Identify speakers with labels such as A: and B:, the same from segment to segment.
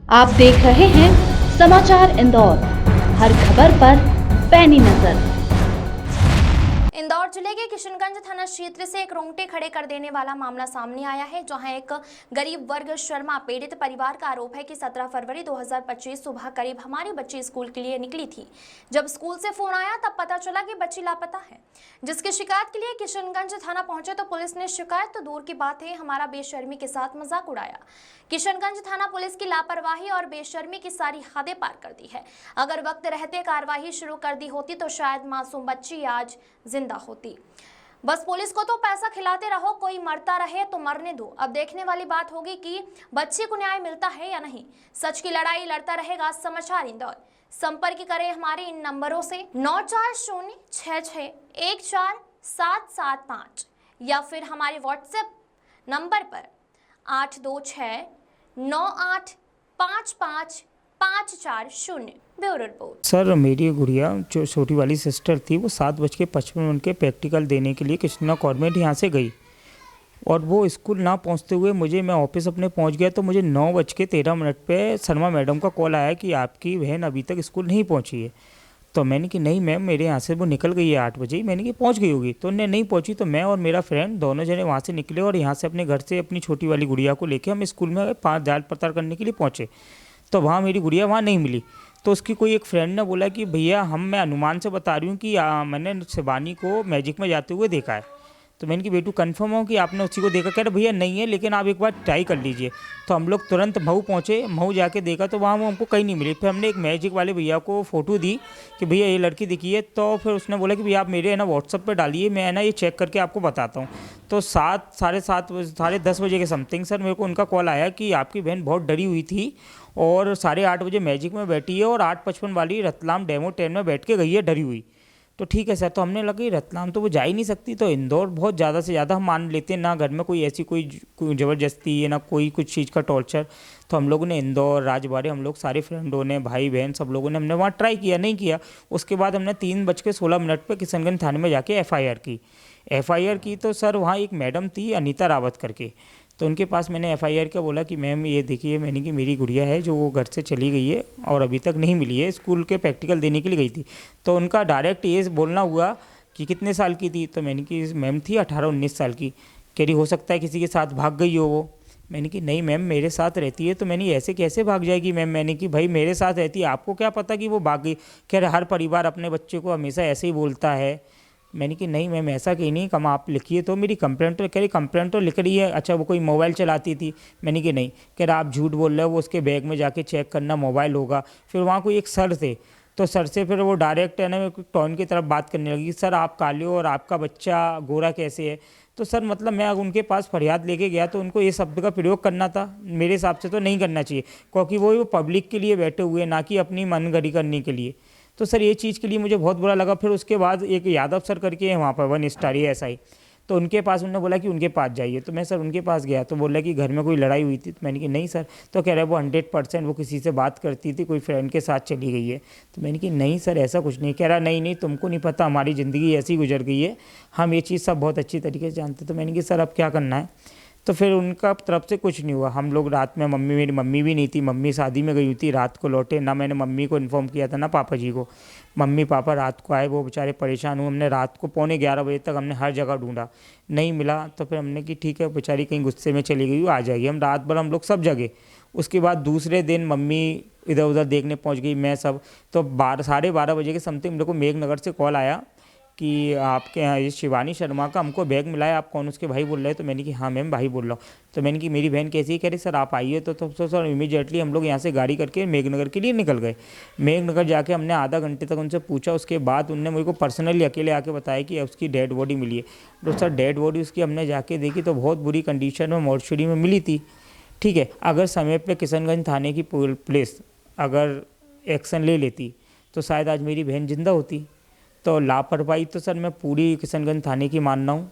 A: आप देख रहे हैं समाचार इंदौर, हर खबर पर पैनी नजर।
B: इंदौर जिले के किशनगंज थाना क्षेत्र से एक रोंगटे खड़े कर देने वाला मामला सामने आया है, जहां एक गरीब वर्ग शर्मा पीड़ित परिवार का आरोप है कि 17 फरवरी 2025 सुबह करीब हमारी बच्ची स्कूल के लिए निकली थी। जब स्कूल से फोन आया तब पता चला कि बच्ची लापता है, जिसकी शिकायत के लिए किशनगंज थाना पहुंचे तो पुलिस ने शिकायत तो दूर की बात है, हमारा बेशर्मी के साथ मजाक उड़ाया। किशनगंज थाना पुलिस की लापरवाही और बेशर्मी की सारी हदें पार कर दी है। अगर वक्त रहते कार्रवाई शुरू कर दी होती तो शायद मासूम बच्ची आज जिंदा होती। बस पुलिस को तो पैसा खिलाते रहो, कोई मरता रहे तो मरने दो। अब देखने वाली बात होगी कि बच्ची को न्याय मिलता है या नहीं। सच की लड़ाई लड़ता रहेगा समाचार इंदौर। संपर्क करें हमारे इन नंबरों से 9406614775 या फिर हमारे व्हाट्सएप नंबर पर 8269855540। Bureau report.
C: सर मेरी गुड़िया जो छोटी वाली सिस्टर थी वो 7:55 के प्रैक्टिकल देने के लिए कृष्णा कॉन्वेंट यहाँ से गई और वो स्कूल ना पहुँचते हुए मैं ऑफिस अपने पहुँच गया तो मुझे 9:13 पे शर्मा मैडम का कॉल आया कि आपकी बहन अभी तक स्कूल नहीं पहुँची है। तो मैंने कि नहीं मैम, मेरे यहाँ से वो निकल गई है 8 बजे। मैंने कि पहुँच गई होगी, तो उन्हें नहीं पहुँची। तो मैं और मेरा फ्रेंड दोनों जने वहाँ से निकले और यहाँ से अपने घर से अपनी छोटी वाली गुड़िया को लेकर हम स्कूल में जांच पड़ताल करने के लिए पहुँचे। तो वहाँ मेरी गुड़िया वहाँ नहीं मिली। तो उसकी कोई एक फ्रेंड ने बोला कि भैया मैं अनुमान से बता रही हूँ कि मैंने शिवानी को मैजिक में जाते हुए देखा है। तो मैंने कि बेटू कंफर्म हो कि आपने उसी को देखा? कह रहे भैया नहीं है, लेकिन आप एक बार ट्राई कर लीजिए। तो हम लोग तुरंत महू पहुँचे, महू जाके देखा तो वहाँ वो हमको कहीं नहीं मिली। फिर हमने एक मैजिक वाले भैया को फ़ोटो दी कि भैया ये लड़की दिखी है। तो फिर उसने बोला कि भैया आप मेरे है ना व्हाट्सअप पर डालिए, मैं है ना ये चेक करके आपको बताता हूँ। तो 7:30 बजे के समथिंग सर मेरे को उनका कॉल आया कि आपकी बहन बहुत डरी हुई थी और 8:30 बजे मैजिक में बैठी है और 8:55 वाली रतलाम डेमो ट्रेन में बैठ के गई है डरी हुई। तो ठीक है सर। तो हमने लगा कि रतलाम तो वो जा ही नहीं सकती, तो इंदौर बहुत ज़्यादा से ज़्यादा हम मान लेते हैं, ना घर में कोई ऐसी कोई ज़बरदस्ती है ना कोई कुछ चीज़ का टॉर्चर। तो हम लोगों ने इंदौर राजबाड़े हम लोग सारे फ्रेंडों ने भाई बहन सब लोगों ने हमने वहाँ ट्राई किया, नहीं किया। उसके बाद हमने 3:16 पे किशनगंज थाने में जाके एफ़आईआर की। तो सर वहाँ एक मैडम थी अनीता रावत करके, तो उनके पास मैंने एफ़आईआर का बोला कि मैम ये देखिए, मैंने कि मेरी गुड़िया है जो वो घर से चली गई है और अभी तक नहीं मिली है, स्कूल के प्रैक्टिकल देने के लिए गई थी। तो उनका डायरेक्ट ये बोलना हुआ कि कितने साल की थी? तो मैंने कि मैम थी 18-19 साल की। कह रही हो सकता है किसी के साथ भाग गई हो वो। मैंने कि नहीं मैम मेरे साथ रहती है। तो मैंने ऐसे कैसे भाग जाएगी मैम? मैंने कि भाई मेरे साथ रहती है, आपको क्या पता कि वो भाग गई? कह रहे हर परिवार अपने बच्चे को हमेशा ऐसे ही बोलता है। मैंने कि नहीं मैम ऐसा कहीं नहीं, कम आप लिखिए तो मेरी कंप्लेंट। तो कह रही कंप्लेंट तो लिख रही है, अच्छा वो कोई मोबाइल चलाती थी? मैंने कि नहीं। कह रहा आप झूठ बोल रहे हो, वो उसके बैग में जाके चेक करना मोबाइल होगा। फिर वहाँ कोई एक सर थे, तो सर से फिर वो डायरेक्ट है ना टॉन की तरफ बात करने लगी, सर आप काले हो और आपका बच्चा गोरा कैसे है? तो सर मतलब मैं उनके पास फरियाद लेके गया तो उनको ये शब्द का प्रयोग करना था, मेरे हिसाब से तो नहीं करना चाहिए, क्योंकि वो पब्लिक के लिए बैठे हुए ना कि अपनी मनगढ़ी करने के लिए। तो सर ये चीज़ के लिए मुझे बहुत बुरा लगा। फिर उसके बाद एक यादव सर करके है वहाँ पर 1 स्टार SI, तो उनके पास उन्होंने बोला कि उनके पास जाइए। तो मैं सर उनके पास गया तो बोला कि घर में कोई लड़ाई हुई थी? तो मैंने कि नहीं सर। तो कह रहा है वो 100% वो किसी से बात करती थी, कोई फ्रेंड के साथ चली गई है। तो मैंने कि नहीं सर ऐसा कुछ नहीं। कह रहा नहीं तुमको नहीं पता, हमारी ज़िंदगी ऐसी गुजर गई है, हम ये चीज़ सब बहुत अच्छी तरीके से जानते। तो मैंने कि सर अब क्या करना है? तो फिर उनका तरफ से कुछ नहीं हुआ। हम लोग रात में मेरी मम्मी भी नहीं थी, मम्मी शादी में गई हुई थी, रात को लौटे ना, मैंने मम्मी को इन्फॉर्म किया था ना पापा जी को। मम्मी पापा रात को आए, वो बेचारे परेशान हुए। हमने रात को 11:45 बजे तक हमने हर जगह ढूंढा, नहीं मिला। तो फिर हमने कि ठीक है बेचारी कहीं गुस्से में चली गई, आ जाएगी। हम रात भर हम लोग सब जगह। उसके बाद दूसरे दिन मम्मी इधर उधर देखने पहुंच गई, मैं सब। तो 12-12:30 बजे के समथिंग मेरे को मेघनगर से कॉल आया कि आपके यहाँ ये शिवानी शर्मा का हमको बैग मिला है, आप कौन उसके भाई बोल रहे हैं? तो मैंने कि हाँ मैम भाई बोल रहा हूँ। तो मैंने कि मेरी बहन कैसी है? कह रही सर आप आइए। तो सर इमीडिएटली हम लोग यहाँ से गाड़ी करके मेघनगर के लिए निकल गए। मेघनगर जाके हमने आधा घंटे तक उनसे पूछा। उसके बाद उनने मुझे को पर्सनली अकेले आके बताया कि उसकी डेड बॉडी मिली है। तो सर डेड बॉडी उसकी हमने जाके देखी तो बहुत बुरी कंडीशन में मोर्चरी में मिली थी। ठीक है, अगर समय पर किशनगंज थाने की पुलिस अगर एक्शन ले लेती तो शायद आज मेरी बहन जिंदा होती। तो लापरवाही तो सर मैं पूरी किशनगंज थाने की मान रहा हूँ।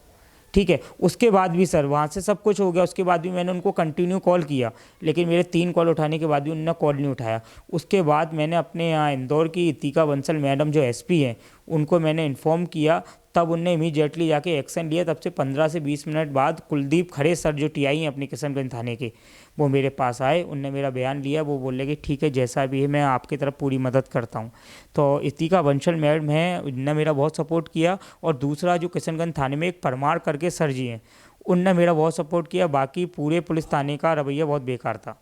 C: ठीक है, उसके बाद भी सर वहाँ से सब कुछ हो गया, उसके बाद भी मैंने उनको कंटिन्यू कॉल किया, लेकिन मेरे 3 कॉल उठाने के बाद भी उन्होंने कॉल नहीं उठाया। उसके बाद मैंने अपने यहाँ इंदौर की इतिका बंसल मैडम जो SP हैं उनको मैंने इन्फॉर्म किया, तब उनने इमीडिएटली जाके एक्शन लिया। तब से 15 से 20 मिनट बाद कुलदीप खरे सर जो TI हैं अपने किशनगंज थाने के, वो मेरे पास आए, उनने मेरा बयान लिया, वो बोले कि ठीक है जैसा भी है मैं आपकी तरफ पूरी मदद करता हूँ। तो इतिका बंसल मैडम हैं, उनने मेरा बहुत सपोर्ट किया। और दूसरा जो किशनगंज थाने में एक परमार करके सर जी हैं, उनने मेरा बहुत सपोर्ट किया। बाकी पूरे पुलिस थाने का रवैया बहुत बेकार था।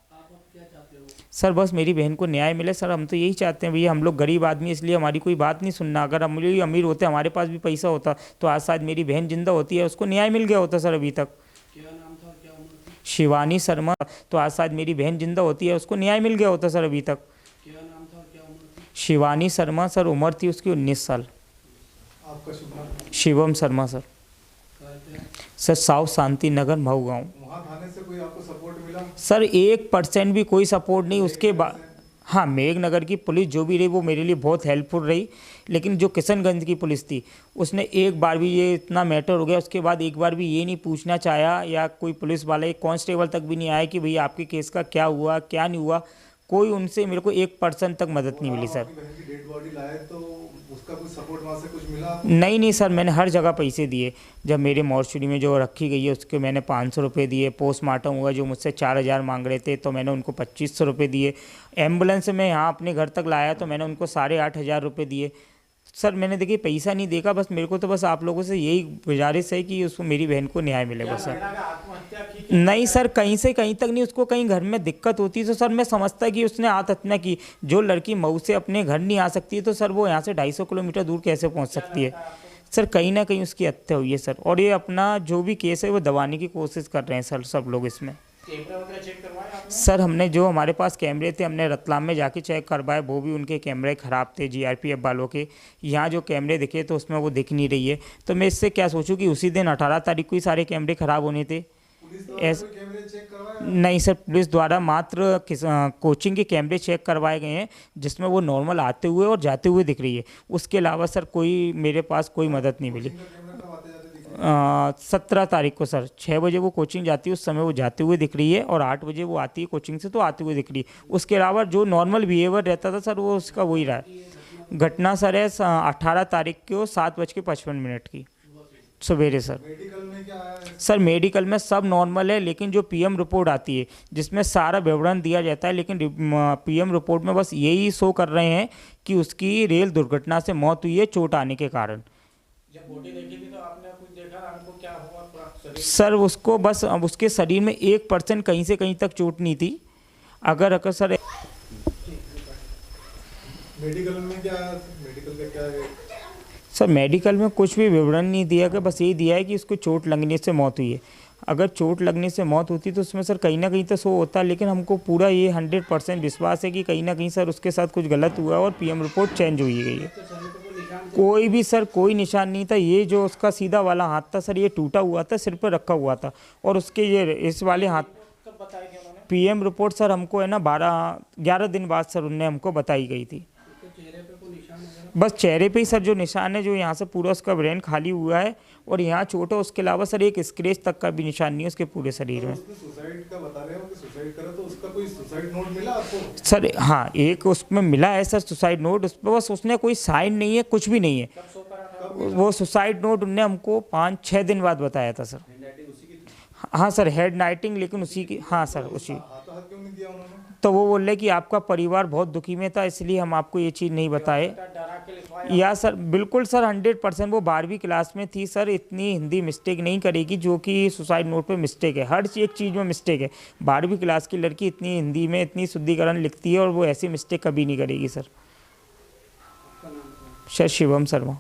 C: सर बस मेरी बहन को न्याय मिले सर, हम तो यही चाहते हैं भैया। हम लोग गरीब आदमी, इसलिए हमारी कोई बात नहीं सुनना। अगर हम लोग अमीर होते, हमारे पास भी पैसा होता, तो आज शायद मेरी बहन जिंदा होती है, उसको न्याय मिल गया होता सर अभी तक।
D: क्या नाम था और क्या उम्र थी?
C: शिवानी शर्मा, तो आज शायद मेरी बहन जिंदा होती है, उसको न्याय मिल गया होता सर अभी तक।
D: क्या नाम था और क्या उम्र थी?
C: शिवानी शर्मा सर, उम्र थी उसकी 19 साल।
D: आपका शुभ नाम?
C: Shivam Sharma sir. Sir south Shanti Nagar Mau गाँव।
D: वहाँ थाने से कोई आपको सपोर्ट मिला?
C: सर 1% भी कोई सपोर्ट नहीं। उसके बाद हाँ, मेघनगर की पुलिस जो भी रही वो मेरे लिए बहुत हेल्पफुल रही। लेकिन जो किशनगंज की पुलिस थी, उसने एक बार भी, ये इतना मैटर हो गया उसके बाद एक बार भी ये नहीं पूछना चाहा, या कोई पुलिस वाला, एक कांस्टेबल तक भी नहीं आया कि भैया आपके केस का क्या हुआ क्या नहीं हुआ। कोई उनसे मेरे को 1% तक मदद नहीं मिली सर।
D: आपकी बहन की डेड बॉडी लाए तो उसका कुछ सपोर्ट वहाँ से कुछ मिला?
C: नहीं सर, मैंने हर जगह पैसे दिए। जब मेरे मॉर्चरी में जो रखी गई है उसके मैंने 500 रुपये दिए। पोस्टमार्टम हुआ, जो मुझसे 4000 मांग रहे थे, तो मैंने उनको 2500 रुपये दिए। एम्बुलेंस में यहाँ अपने घर तक लाया तो मैंने उनको 8500 रुपये दिए। सर मैंने देखिए पैसा नहीं देखा, बस मेरे को तो बस आप लोगों से यही गुजारिश है कि उसको, मेरी बहन को न्याय मिले बस सर। नहीं सर, कहीं से कहीं तक नहीं। उसको कहीं घर में दिक्कत होती है तो सर मैं समझता कि उसने आत्महत्या की। जो लड़की मऊ से अपने घर नहीं आ सकती है, तो सर वो यहाँ से 250 किलोमीटर दूर कैसे पहुँच सकती है? सर कहीं ना कहीं उसकी हत्या हुई है सर। और ये अपना जो भी केस है वो दबाने की कोशिश कर रहे हैं सर सब लोग इसमें।
D: कैमरा वगैरह चेक करवाए आपने?
C: सर हमने, जो हमारे पास कैमरे थे, हमने रतलाम में जाके चेक करवाए, वो भी उनके कैमरे ख़राब थे जीआरपीएफ वालों के। यहाँ जो कैमरे दिखे तो उसमें वो दिख नहीं रही है। तो मैं इससे क्या सोचूं कि उसी दिन 18 तारीख को ही सारे कैमरे ख़राब होने थे।
D: पुलिस द्वारा
C: ऐस-
D: कोई कैमरे चेक करवाए?
C: नहीं सर, पुलिस द्वारा मात्र कोचिंग के कैमरे चेक करवाए गए हैं, जिसमें वो नॉर्मल आते हुए और जाते हुए दिख रही है। उसके अलावा सर कोई मेरे पास कोई मदद नहीं मिली।
D: कैमरा कब आते जाते दिखे?
C: 17 तारीख को सर 6 बजे वो कोचिंग जाती है, उस समय वो जाते हुए दिख रही है, और 8 बजे वो आती है कोचिंग से तो आते हुए दिख रही है। उसके अलावा जो नॉर्मल बिहेवियर रहता था सर, वो उसका वही रहा है। घटना सर है 18 तारीख को 7:55 की सवेरे सर।
D: मेडिकल में क्या आया है?
C: सर मेडिकल में सब नॉर्मल है, लेकिन जो पीएम रिपोर्ट आती है जिसमें सारा विवरण दिया जाता है, लेकिन पीएम रिपोर्ट में बस यही शो कर रहे हैं कि उसकी रेल दुर्घटना से मौत हुई है चोट आने के कारण।
D: जब बॉडी देखी थी तो आपने कुछ देखा? आपको क्या हुआ पूरा शरीर?
C: सर उसको बस, अब उसके शरीर में 1% कहीं से कहीं तक चोट नहीं थी। अगर सर
D: मेडिकल में क्या, मेडिकल का क्या है?
C: सर मेडिकल में कुछ भी विवरण नहीं दिया गया, बस यही दिया है कि उसको चोट लगने से मौत हुई है। अगर चोट लगने से मौत होती तो उसमें सर कहीं ना कहीं तो शो होता, लेकिन हमको पूरा ये 100% विश्वास है कि कहीं ना कहीं सर उसके साथ कुछ गलत हुआ और पीएम रिपोर्ट चेंज हुई गई है। कोई भी सर कोई निशान नहीं था। ये जो उसका सीधा वाला हाथ था सर, ये टूटा हुआ था, सिर पर रखा हुआ था, और उसके ये इस वाले हाथ,
D: कब बताया गया उन्होंने?
C: पीएम रिपोर्ट सर हमको है ना 11 दिन बाद सर उनने हमको बताई गई थी।
D: उसके चेहरे पे कोई निशान वगैरह?
C: बस चेहरे पे ही सर जो निशान है, जो यहाँ से पूरा उसका ब्रेन खाली हुआ है और यहाँ चोट है, उसके अलावा सर एक स्क्रैच तक का भी निशान नहीं है उसके पूरे शरीर में।
D: उसने सुसाइड का बता रहे हो कि सुसाइड करा, तो उसका कोई सुसाइड नोट मिला आपको?
C: सर हाँ, एक उसमें मिला है सर सुसाइड नोट, उस पर बस उसने कोई साइन नहीं है, कुछ भी नहीं है।
D: कब सो करा था?
C: वो सुसाइड नोट उनने हमको 5-6 दिन बाद बताया था सर।
D: हैंडराइटिंग उसी की थी?
C: हाँ सर, हेड नाइटिंग, लेकिन उसी की, हाँ सर उसी।
D: हाथों हाथ क्यों नहीं दिया उन्होंने?
C: तो वो बोल रहे कि आपका परिवार बहुत दुखी में था, इसलिए हम आपको ये चीज़ नहीं बताए।
D: डरा के लिखवाया?
C: या सर बिल्कुल सर 100%। वो 12वीं क्लास में थी सर, इतनी हिंदी मिस्टेक नहीं करेगी जो कि सुसाइड नोट पे मिस्टेक है। हर एक चीज़ में मिस्टेक है। 12वीं क्लास की लड़की इतनी हिंदी में इतनी शुद्धिकरण लिखती है, और वो ऐसी मिस्टेक कभी नहीं करेगी सर। सर शिवम शर्मा।